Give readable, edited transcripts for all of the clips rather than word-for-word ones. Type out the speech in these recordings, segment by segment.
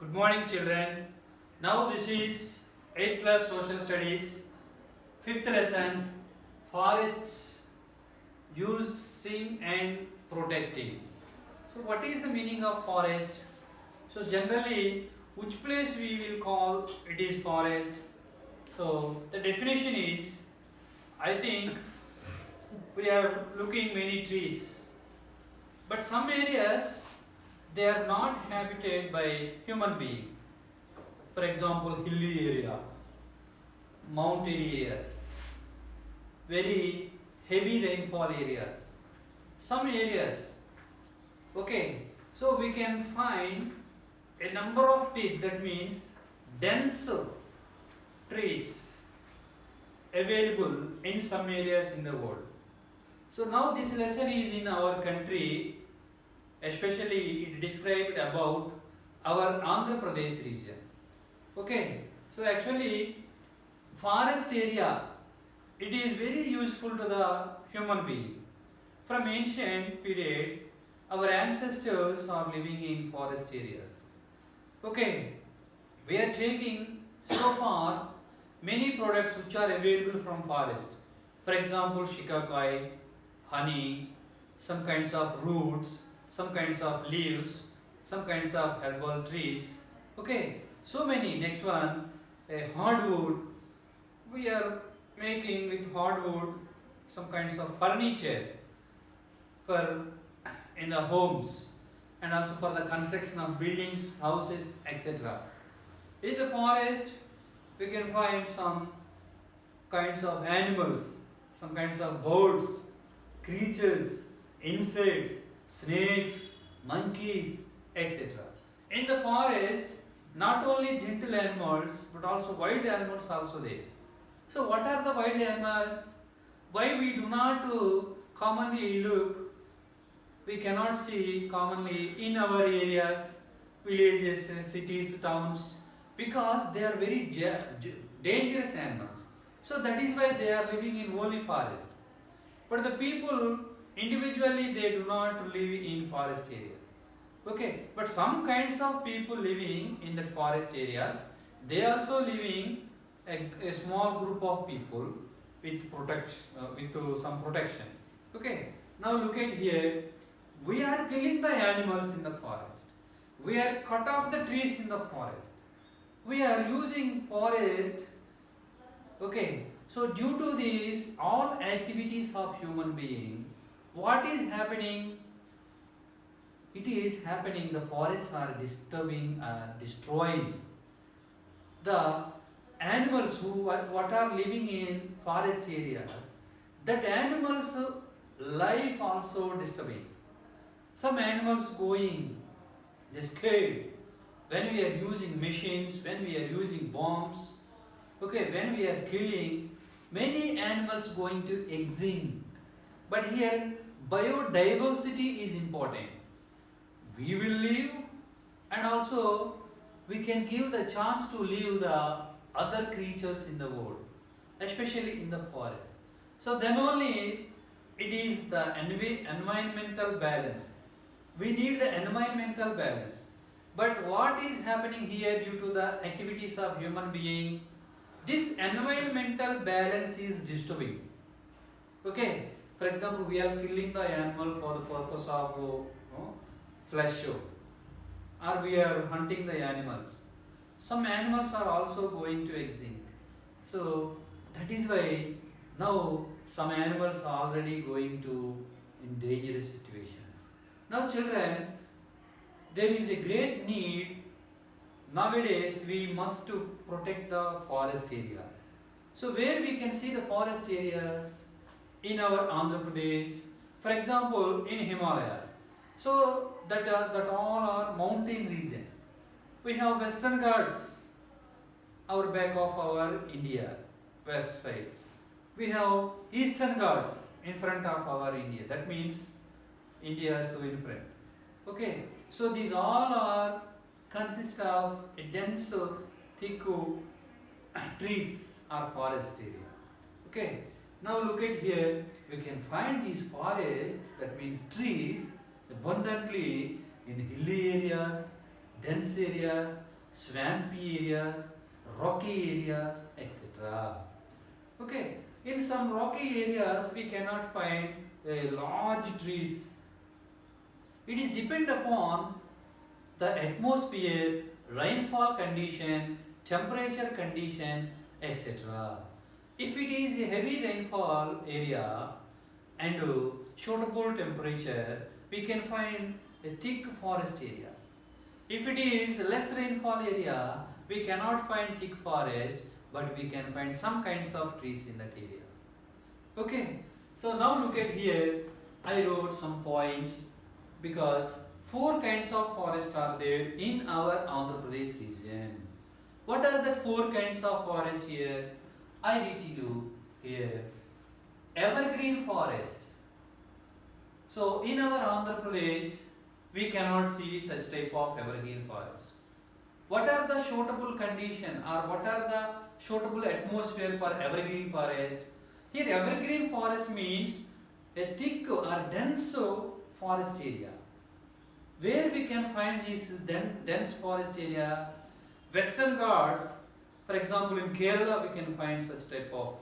Good morning, children. Now this is 8th class social studies, 5th lesson, forests using and protecting. So what is the meaning of forest? So generally, which place we will call it is forest? So the definition is, I think we are looking many trees, but some areas they are not habited by human being. For example, hilly area, mountain areas, very heavy rainfall areas, some areas. Okay, so we can find a number of trees, that means dense trees available in some areas in the world. So now this lesson is in our country, especially it described about our Andhra Pradesh region. Okay, so actually forest area, it is very useful to the human being. From ancient period, our ancestors are living in forest areas. Okay, we are taking so far many products which are available from forest. For example, shikakai, honey, some kinds of roots, some kinds of leaves, some kinds of herbal trees. Okay, so many. Next one, a hardwood. We are making with hardwood some kinds of furniture for in the homes and also for the construction of buildings, houses, etc. In the forest, we can find some kinds of animals, some kinds of birds, creatures, insects, snakes, monkeys, etc. In the forest, not only gentle animals but also wild animals also there. So what are the wild animals? Why we do not commonly look, we cannot see commonly in our areas, villages, cities, towns, because they are very dangerous animals. So that is why they are living in only forest. But the people individually they do not live in forest areas. Okay, but some kinds of people living in the forest areas, they also living a small group of people with some protection. Okay, now look at here. We are killing the animals in the forest. We are cut off the trees in the forest. We are using forest. Okay, so due to these all activities of human being, what is happening? It is happening, the forests are disturbing and destroying. The animals what are living in forest areas, that animals life also disturbing. Some animals going, they scared when we are using machines, when we are using bombs, okay, when we are killing, many animals going to extinct. But here biodiversity is important. We will live and also we can give the chance to live the other creatures in the world, especially in the forest. So then only it is the environmental balance. We need the environmental balance. But what is happening here due to the activities of human being? This environmental balance is disturbing. Okay, for example, we are killing the animal for the purpose of flesh show, or we are hunting the animals. Some animals are also going to extinct. So that is why now some animals are already going to in dangerous situations. Now children, there is a great need nowadays. We must to protect the forest areas. So where we can see the forest areas in our Andhra Pradesh, for example in Himalayas. So that all are mountain region. We have Western Ghats, our back of our India, west side. We have Eastern Ghats in front of our India. That means India is so in front. Okay, so these all are consist of a dense, thick trees or forest area. Okay, now look at here. We can find these forests, that means trees, abundantly in hilly areas, dense areas, swampy areas, rocky areas, etc. Okay, in some rocky areas we cannot find large trees. It is depend upon the atmosphere, rainfall condition, temperature condition, etc. If it is a heavy rainfall area and suitable temperature, we can find a thick forest area. If it is less rainfall area, we cannot find thick forest, but we can find some kinds of trees in that area. Okay, so now look at here. I wrote some points because four kinds of forest are there in our Andhra Pradesh region. What are the four kinds of forest here? I read to you here. Evergreen forest. So in our Andhra Pradesh, we cannot see such type of evergreen forest. What are the suitable condition or what are the suitable atmosphere for evergreen forest? Here evergreen forest means a thick or dense forest area. Where we can find this dense forest area? Western Ghats, for example in Kerala we can find such type of.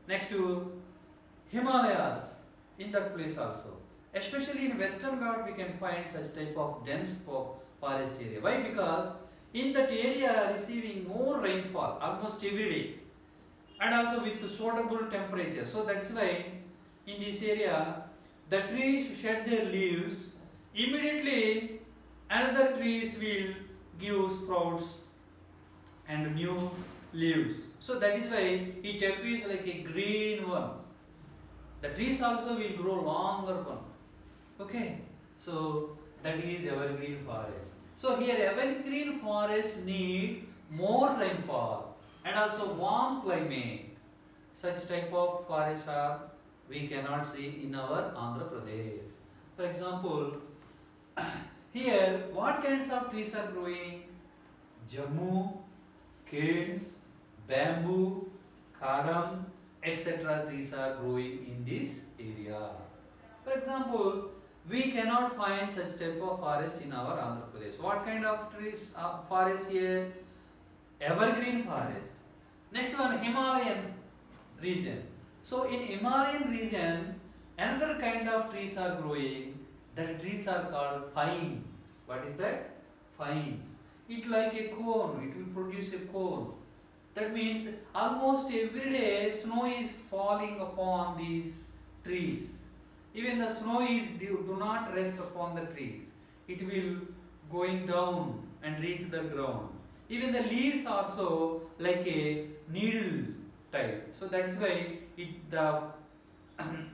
Next to Himalayas, in that place also. Especially in Western Ghat we can find such type of dense forest area. Why? Because in that area receiving more rainfall almost every day and also with suitable temperature. So that's why in this area the trees shed their leaves, immediately another trees will give sprouts and new leaves. So that is why it appears like a green one. The trees also will grow longer one. Okay, so that is evergreen forest. So here evergreen forest need more rainfall and also warm climate. Such type of forests are we cannot see in our Andhra Pradesh. For example, here what kinds of trees are growing? Jammu, canes, bamboo, kadam, etc. trees are growing in this area. For example, we cannot find such type of forest in our Andhra Pradesh. What kind of trees forest here? Evergreen forest. Next one, Himalayan region. So in Himalayan region, another kind of trees are growing. That trees are called pines. What is that? Pines. It like a cone. It will produce a cone. That means almost every day snow is falling upon these trees. Even the snow is do not rest upon the trees. It will going down and reach the ground. Even the leaves also like a needle type. So that's why the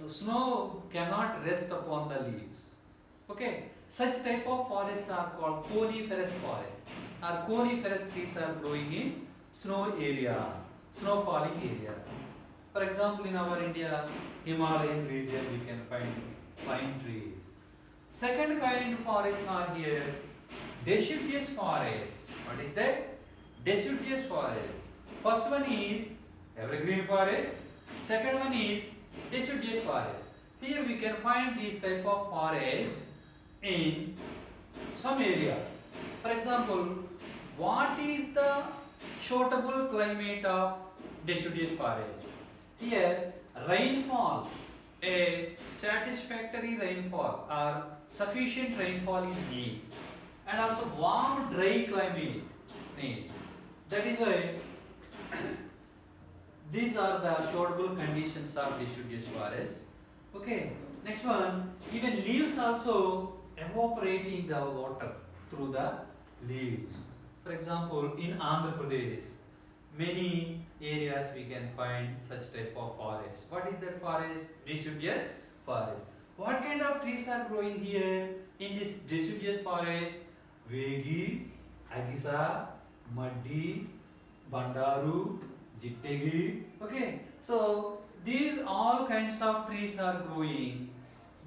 snow cannot rest upon the leaves. Okay, such type of forests are called coniferous forests. Or coniferous trees are growing in snow area, snow falling area. For example, in our India, Himalayan region we can find pine trees. Second kind forests are here, deciduous forest. What is that? Deciduous forest. First one is evergreen forest. Second one is deciduous forest. Here we can find this type of forest in some areas. For example, what is the suitable climate of deciduous forest? Here, rainfall, a satisfactory rainfall or sufficient rainfall is needed, and also warm, dry climate need. That is why these are the suitable conditions of deciduous forest. Okay. Next one, even leaves also evaporate in the water through the leaves. For example, in Andhra Pradesh, many areas we can find such type of forest. What is that forest? Deciduous forest. What kind of trees are growing here in this deciduous forest? Vegi, Agisa, Maddi, Bandaru, Jittegi. Okay, so these all kinds of trees are growing.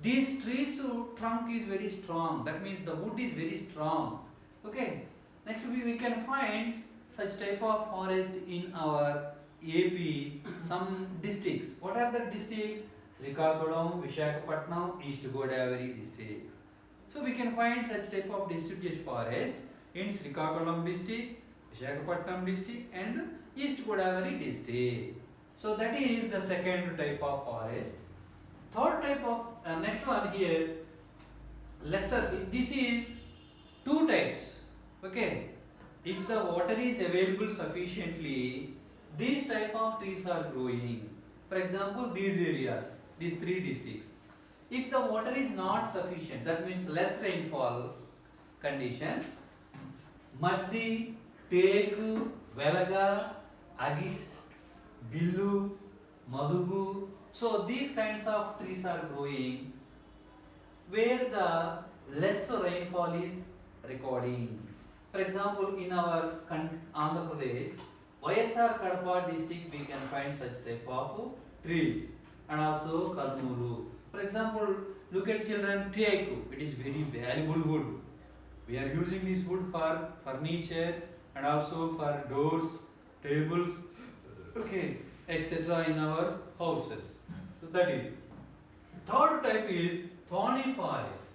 These trees trunk is very strong. That means the wood is very strong. Okay. Next we can find such type of forest in our AP, some districts. What are the districts? Srikakulam, Visakhapatnam, East Godavari districts. So we can find such type of deciduous forest in Srikakulam district, Visakhapatnam district and East Godavari district. So that is the second type of forest. Third type of next one here, lesser. This is two types. Okay, if the water is available sufficiently, these type of trees are growing. For example, these areas, these three districts. If the water is not sufficient, that means less rainfall conditions, Maddi, Teku, Velaga, Agis, Billu, Madugu. So these kinds of trees are growing where the less rainfall is recording. For example, in our Andhra Pradesh, YSR Kadapa district, we can find such type of trees, and also Karnuru. For example, look at children, teak. It is very valuable wood. We are using this wood for furniture and also for doors, tables, okay, etc. in our houses. So that is. Third type is thorny forest.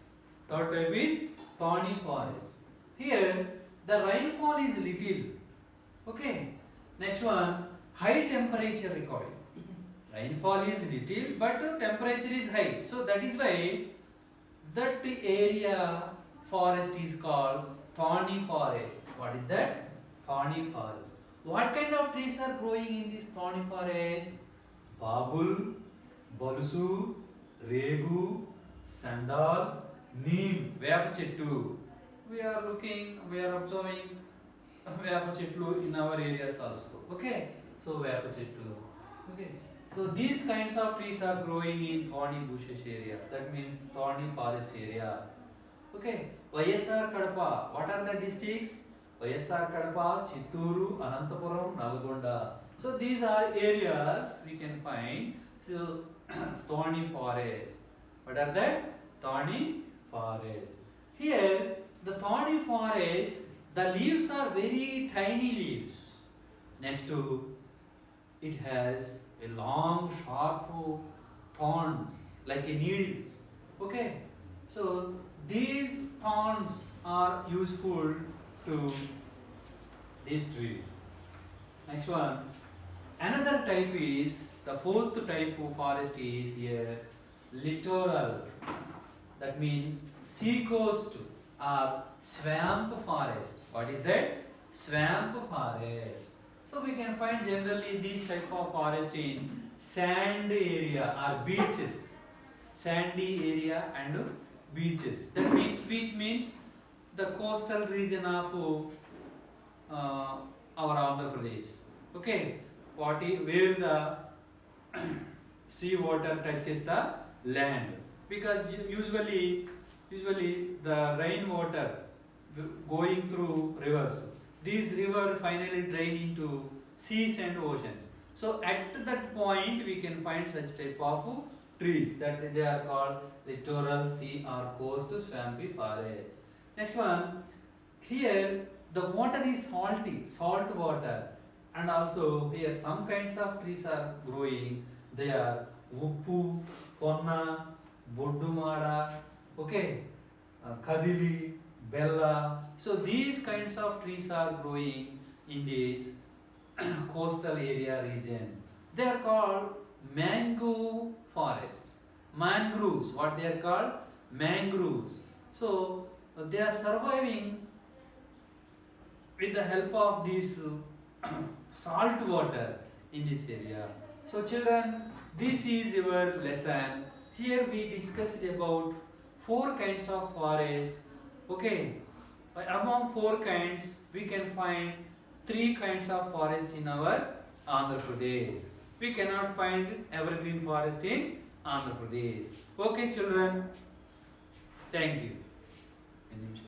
Third type is thorny forest. Here the rainfall is little. Okay. Next one, high temperature recording. Rainfall is little but temperature is high. So that is why that area forest is called thorny forest. What is that? Thorny forest. What kind of trees are growing in this thorny forest? Babul, Balusu, Regu, Sandal, Neem, Vapa Chettu. We are observing Vapa Chettu in our areas also. Okay, so Vapa Chettu. Okay, so these kinds of trees are growing in thorny bushes areas. That means thorny forest areas. Okay, YSR Kadapa. What are the districts? YSR Kadapa, Chitturu, Anantapuram, Nalgonda. So these are areas we can find. So thorny forest. What are that? Thorny forest. Here, the thorny forest, the leaves are very tiny leaves. Next to it has a long, sharp thorns like a needles. Okay, so these thorns are useful to this tree. Next one, another type is the fourth type of forest is here littoral. That means sea coast or swamp forest. What is that? Swamp forest. So we can find generally this type of forest in sand area or beaches. Sandy area and beaches. That means beach means the coastal region of our Andhra Pradesh. Okay, where the sea water touches the land, because usually the rainwater going through rivers, these rivers finally drain into seas and oceans. So at that point we can find such type of trees, that they are called littoral, sea or coast swampy forest. Next one, here the water is salty, salt water, and also here some kinds of trees are growing. They are Uppu, Ponna, Boddumada, okay, Kadili, Bella. So these kinds of trees are growing in this coastal area region. They are called mangrove forests. Mangroves, what they are called? Mangroves. So they are surviving with the help of this salt water in this area. So children, this is your lesson. Here we discussed about 4 kinds of forest. Okay, among 4 kinds we can find 3 kinds of forest in our Andhra Pradesh. We cannot find evergreen forest in Andhra Pradesh. Okay children, thank you.